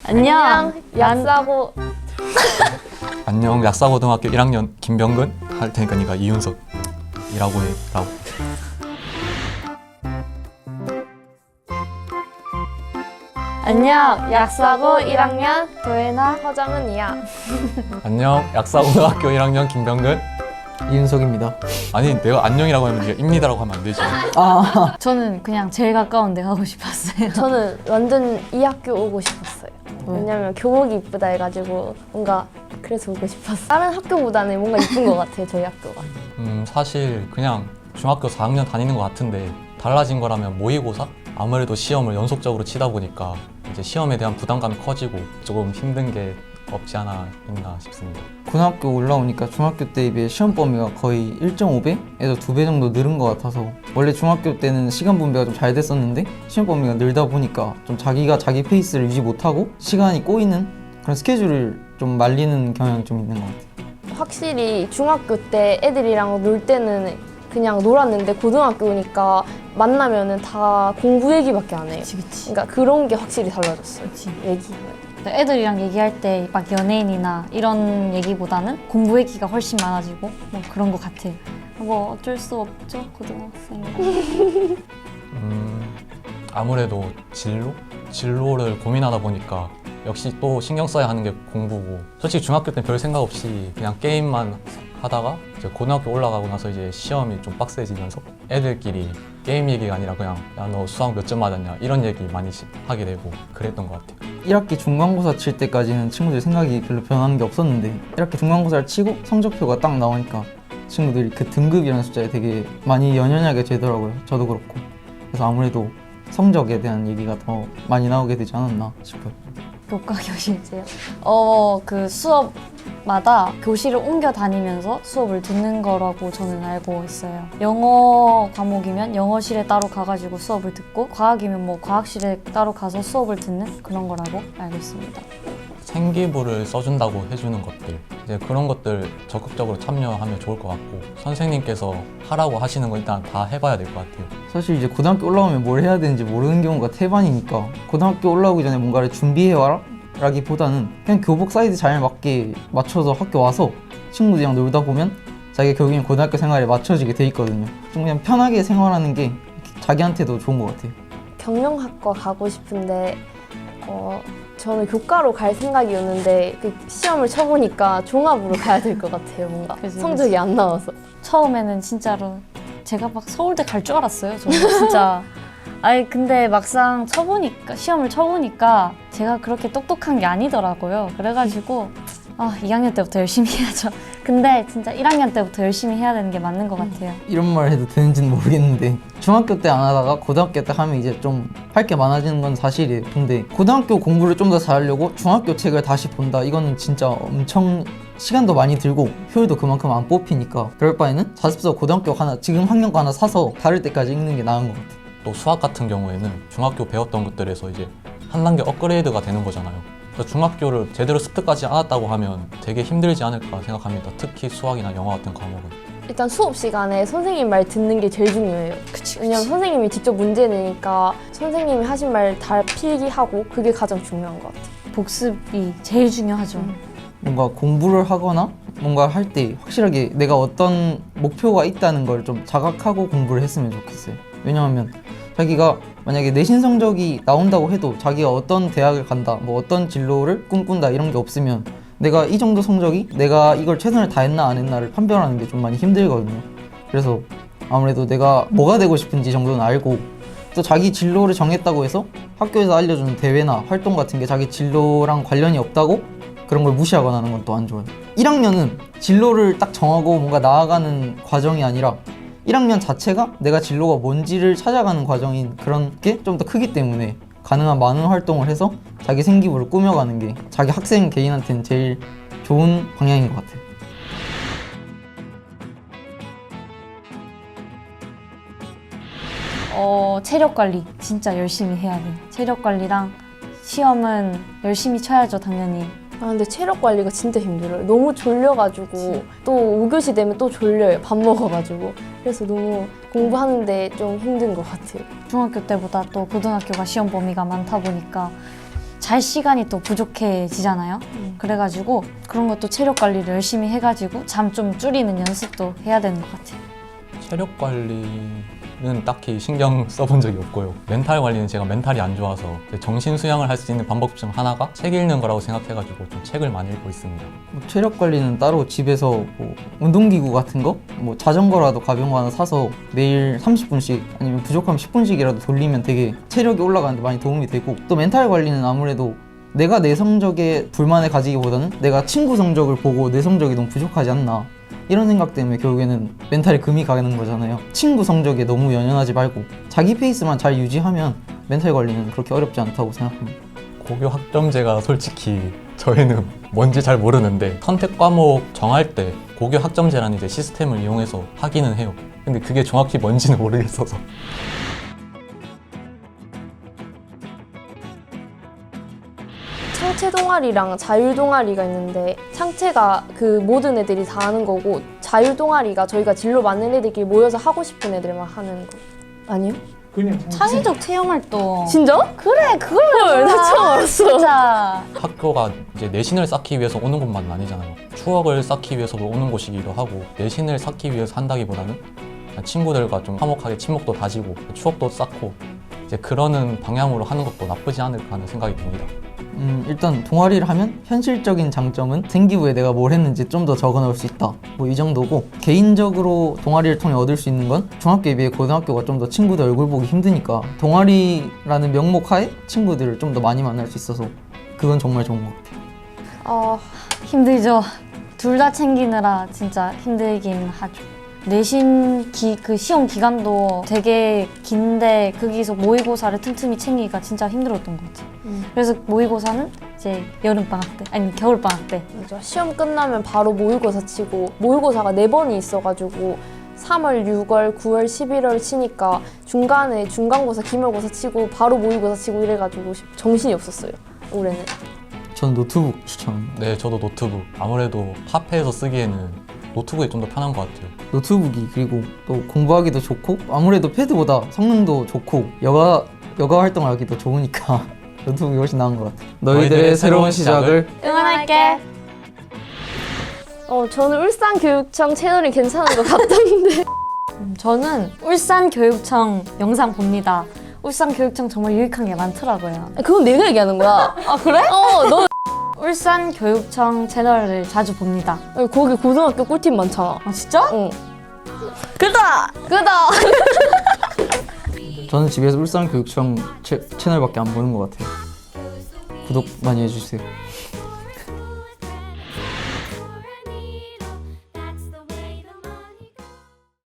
안녕, 약사고. 안녕, 약사고등학교 1학년 김병근 할 테니까 네가 이윤석이라고 해. 라고. 안녕, 약사고 1학년 도예나 허정은이야. 안녕, 약사고등학교 1학년 김병근. 이윤석입니다. 아니, 내가 안녕이라고 하면 네가 입니다라고 하면 안 되지. 저는 그냥 제일 가까운 데 가고 싶었어요. 저는 완전 이 학교 오고 싶었어요. 왜냐면 교복이 이쁘다 해가지고 뭔가 그래서 오고 싶었어요. 다른 학교보다는 뭔가 이쁜 것 같아요, 저희 학교가. 사실 그냥 중학교 4학년 다니는 것 같은데 달라진 거라면 모의고사? 아무래도 시험을 연속적으로 치다 보니까 이제 시험에 대한 부담감이 커지고 조금 힘든 게 없지 않아 있나 싶습니다. 고등학교 올라오니까 중학교 때에 비해 시험 범위가 거의 1.5배에서 2배 정도 늘은 것 같아서 원래 중학교 때는 시간 분배가 좀 잘 됐었는데 시험 범위가 늘다 보니까 좀 자기가 자기 페이스를 유지 못하고 시간이 꼬이는 그런 스케줄을 좀 말리는 경향이 좀 있는 것 같아요. 확실히 중학교 때 애들이랑 놀 때는 그냥 놀았는데 고등학교 오니까 만나면은 다 공부 얘기밖에 안 해요. 그치. 그러니까 그런 게 확실히 달라졌어요. 그치. 얘기가. 애들이랑 얘기할 때 막 연예인이나 이런 얘기보다는 공부 얘기가 훨씬 많아지고 뭐 그런 것 같아요. 뭐 어쩔 수 없죠, 고등학생이라. 아무래도 진로를 고민하다 보니까 역시 또 신경 써야 하는 게 공부고 솔직히 중학교 때는 별 생각 없이 그냥 게임만 하다가 이제 고등학교 올라가고 나서 이제 시험이 좀 빡세지면서 애들끼리 게임 얘기가 아니라 그냥 야 너 수학 몇 점 맞았냐 이런 얘기 많이 하게 되고 그랬던 것 같아요. 1학기 중간고사 칠 때까지는 친구들 생각이 별로 변한 게 없었는데 1학기 중간고사를 치고 성적표가 딱 나오니까 친구들이 그 등급이라는 숫자에 되게 많이 연연하게 되더라고요. 저도 그렇고. 그래서 아무래도 성적에 대한 얘기가 더 많이 나오게 되지 않았나 싶어요. 교과 교실제요. 그 수업마다 교실을 옮겨 다니면서 수업을 듣는 거라고 저는 알고 있어요. 영어 과목이면 영어실에 따로 가가지고 수업을 듣고 과학이면 뭐 과학실에 따로 가서 수업을 듣는 그런 거라고 알고 있습니다. 생기부를 써준다고 해주는 것들 이제 그런 것들 적극적으로 참여하면 좋을 것 같고 선생님께서 하라고 하시는 거 일단 다 해봐야 될 것 같아요. 사실 이제 고등학교 올라오면 뭘 해야 되는지 모르는 경우가 태반이니까 고등학교 올라오기 전에 뭔가를 준비해와라? 라기보다는 그냥 교복 사이즈 잘 맞게 맞춰서 학교 와서 친구들이랑 놀다 보면 자기가 결국엔 고등학교 생활에 맞춰지게 돼 있거든요. 좀 그냥 편하게 생활하는 게 자기한테도 좋은 것 같아요. 경영학과 가고 싶은데 저는 교과로 갈 생각이었는데 그 시험을 쳐보니까 종합으로 가야 될 것 같아요. 뭔가 그치, 성적이 안 나와서. 처음에는 진짜로 제가 막 서울대 갈 줄 알았어요. 저는 진짜. 아니 근데 막상 시험을 쳐보니까 제가 그렇게 똑똑한 게 아니더라고요. 그래가지고 2학년 때부터 열심히 해야죠. 근데 진짜 1학년 때부터 열심히 해야 되는 게 맞는 것 같아요. 이런 말 해도 되는지는 모르겠는데 중학교 때 안 하다가 고등학교 때 하면 이제 좀 할 게 많아지는 건 사실이에요. 근데 고등학교 공부를 좀 더 잘하려고 중학교 책을 다시 본다 이거는 진짜 엄청 시간도 많이 들고 효율도 그만큼 안 뽑히니까 그럴 바에는 자습서 고등학교 하나 지금 학년 거 하나 사서 다를 때까지 읽는 게 나은 것 같아요. 또 수학 같은 경우에는 중학교 배웠던 것들에서 이제 한 단계 업그레이드가 되는 거잖아요. 그래서 중학교를 제대로 습득하지 않았다고 하면 되게 힘들지 않을까 생각합니다. 특히 수학이나 영어 같은 과목은. 일단 수업 시간에 선생님 말 듣는 게 제일 중요해요. 왜냐면 선생님이 직접 문제 내니까 선생님이 하신 말 다 필기하고 그게 가장 중요한 것 같아요. 복습이 제일 중요하죠. 뭔가 공부를 하거나 뭔가 할 때 확실하게 내가 어떤 목표가 있다는 걸 좀 자각하고 공부를 했으면 좋겠어요. 왜냐하면 자기가 만약에 내신 성적이 나온다고 해도 자기가 어떤 대학을 간다, 뭐 어떤 진로를 꿈꾼다 이런 게 없으면 내가 이 정도 성적이 내가 이걸 최선을 다했나 안 했나를 판별하는 게 좀 많이 힘들거든요. 그래서 아무래도 내가 뭐가 되고 싶은지 정도는 알고 또 자기 진로를 정했다고 해서 학교에서 알려주는 대회나 활동 같은 게 자기 진로랑 관련이 없다고 그런 걸 무시하거나 하는 건 또 안 좋아요. 1학년은 진로를 딱 정하고 뭔가 나아가는 과정이 아니라 1학년 자체가 내가 진로가 뭔지를 찾아가는 과정인 그런 게 좀 더 크기 때문에 가능한 많은 활동을 해서 자기 생기부를 꾸며가는 게 자기 학생 개인한테는 제일 좋은 방향인 것 같아요. 체력 관리 진짜 열심히 해야 돼요. 체력 관리랑 시험은 열심히 쳐야죠, 당연히. 근데 체력 관리가 진짜 힘들어요. 너무 졸려가지고 또 5교시 되면 또 졸려요. 밥 먹어가지고. 그래서 너무 공부하는데 좀 힘든 것 같아요. 중학교 때보다 또 고등학교가 시험 범위가 많다 보니까 잘 시간이 또 부족해지잖아요. 그래가지고 그런 것도 체력 관리를 열심히 해가지고 잠 좀 줄이는 연습도 해야 되는 것 같아요. 체력 관리는 딱히 신경 써본 적이 없고요. 멘탈 관리는 제가 멘탈이 안 좋아서 정신 수양을 할 수 있는 방법 중 하나가 책 읽는 거라고 생각해가지고 좀 책을 많이 읽고 있습니다. 뭐 체력 관리는 따로 집에서 뭐 운동기구 같은 거, 뭐 자전거라도 가벼운 거 하나 사서 매일 30분씩 아니면 부족하면 10분씩이라도 돌리면 되게 체력이 올라가는데 많이 도움이 되고, 또 멘탈 관리는 아무래도 내가 내 성적에 불만을 가지기보다는 내가 친구 성적을 보고 내 성적이 너무 부족하지 않나 이런 생각 때문에 결국에는 멘탈에 금이 가는 거잖아요. 친구 성적에 너무 연연하지 말고 자기 페이스만 잘 유지하면 멘탈 관리는 그렇게 어렵지 않다고 생각합니다. 고교 학점제가 솔직히 저희는 뭔지 잘 모르는데 선택 과목 정할 때 고교 학점제라는 이제 시스템을 이용해서 하기는 해요. 근데 그게 정확히 뭔지는 모르겠어서. 창체 동아리랑 자율 동아리가 있는데 창체가 그 모든 애들이 다 하는 거고 자율 동아리가 저희가 진로 맞는 애들끼리 모여서 하고 싶은 애들만 하는 거 아니요? 창의적 체험 활동. 진짜? 그래, 그걸 헐, 나 처음 알았어. 진짜. 학교가 이제 내신을 쌓기 위해서 오는 것만은 아니잖아요. 추억을 쌓기 위해서도 오는 곳이기도 하고 내신을 쌓기 위해서 한다기보다는 그냥 친구들과 좀 화목하게 친목도 다지고 추억도 쌓고 이제 그러는 방향으로 하는 것도 나쁘지 않을까 하는 생각이 듭니다. 일단 동아리를 하면 현실적인 장점은 등기부에 내가 뭘 했는지 좀 더 적어놓을 수 있다, 뭐 이 정도고, 개인적으로 동아리를 통해 얻을 수 있는 건 중학교에 비해 고등학교가 좀 더 친구들 얼굴 보기 힘드니까 동아리라는 명목 하에 친구들을 좀 더 많이 만날 수 있어서 그건 정말 좋은 것 같아요. 힘들죠. 둘 다 챙기느라 진짜 힘들긴 하죠. 내신 그 시험 기간도 되게 긴데 거기서 모의고사를 틈틈이 챙기기가 진짜 힘들었던 것 같아요. 그래서 모의고사는 이제 여름방학 때, 아니 겨울방학 때. 맞아. 시험 끝나면 바로 모의고사 치고 모의고사가 4번이 있어가지고 3월, 6월, 9월, 11월 치니까 중간에 중간고사, 기말고사 치고 바로 모의고사 치고 이래가지고 정신이 없었어요. 올해는. 저는 노트북 추천합니다. 네, 저도 노트북. 아무래도 카페에서 쓰기에는 노트북이 좀 더 편한 것 같아요. 노트북이 그리고 또 공부하기도 좋고 아무래도 패드보다 성능도 좋고 여가 활동을 하기도 좋으니까 노트북이 훨씬 나은 것 같아요. 너희들의 새로운 시작을 응원할게. 저는 울산교육청 채널이 괜찮은 것 같던데. 저는 울산교육청 영상 봅니다. 울산교육청 정말 유익한 게 많더라고요. 그건 내가 얘기하는 거야. 아 그래? 너 울산교육청 채널을 자주 봅니다. 거기 고등학교 꿀팁 많잖아. 아 진짜? 응. 그다! 저는 집에서 울산교육청 채널밖에 안 보는 것 같아요. 구독 많이 해주세요.